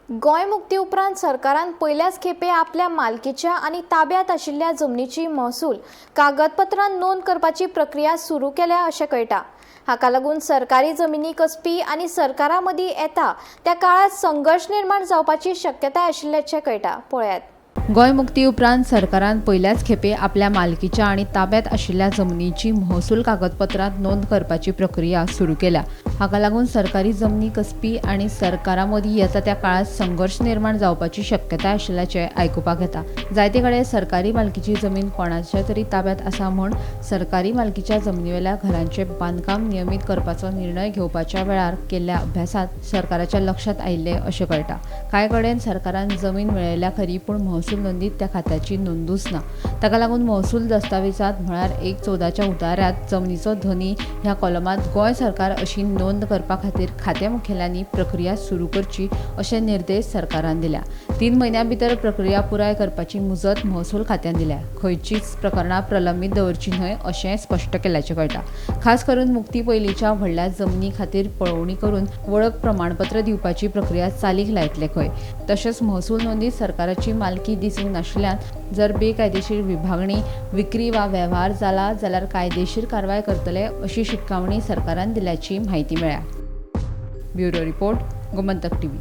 गोंय मुक्ती उपरांत सरकारान पयल्याच खेपे आपल्या मालकीच्या आणि ताब्यात आशिल्ल्या जमनीची महसूल कागदपत्रांत नोंद करपाची प्रक्रिया सुरू केल्या अशें कळटा। हाका लागून सरकारी जमिनी कसपी आनी सरकारा मदीं येता त्या काळात संघर्श निर्माण जावपाची शक्यताय आशिल्ल्याचें कळटा। पळयात। गोंय मुक्ती उपरांत सरकारान पयल्याच खेपे आपल्या मालकीच्या आणि ताब्यात आशिल्ल्या जमनीची महसूल कागदपत्रांत नोंद करपाची प्रक्रिया सुरू केल्या। हाका लागून सरकारी जमनी कसपी आनी सरकारा मदीं येता त्या काळात संघर्श निर्माण जावपाची शक्यताय आशिल्ल्याचें आयकुपाक येता। जायते कडेन सरकारी मालकीची जमीन कोणाच्या तरी ताब्यात आसा म्हूण सरकारी मालकीच्या जमनीवेल्या घरांचें बांदकाम नियमीत करपाचो निर्णय घेवपाच्या वेळार केल्ल्या अभ्यासात सरकाराच्या लक्षात आयिल्लें अशें कळटा। कांय कडेन सरकारान जमीन मेळयल्या खरी पूण महसूल नोंदीत त्या खात्याची नोंदूच ना। ताका लागून महसूल दस्तावेजात म्हळ्यार 1/14च्या उतार्यात जमनीचो धनी ह्या कॉलमांत गोंय सरकार अशी नोंद करपा खातीर खातें मुखेल्यांनी प्रक्रिया सुरू करची अशे निर्देश सरकारान दिल्या। 3 म्हयन्यां भितर प्रक्रिया पुराय करपाची मुजत महसूल खात्यान दिल्या। खंयचीच प्रकरणां प्रलंबीत दवरची न्हय अशें स्पश्ट केल्ल्याचें कळटा। खास करून मुक्ती पयलींच्या व्हडल्या जमनी खातीर पळोवणी करून वळख प्रमाणपत्र दिवपाची प्रक्रिया चालीक लायतले खंय। तशेंच महसूल नोंदीत सरकाराची मालकी दिसूंक नाशिल्ल्यान जर बेकायदेशीर विभागणी, विक्री वा वेव्हार जाला जाल्यार कायदेशीर कारवाय करतले अशी शिटकावणी सरकारान दिल्याची म्हायती मेळ्ळ्या। Bureau report, Gomantak TV.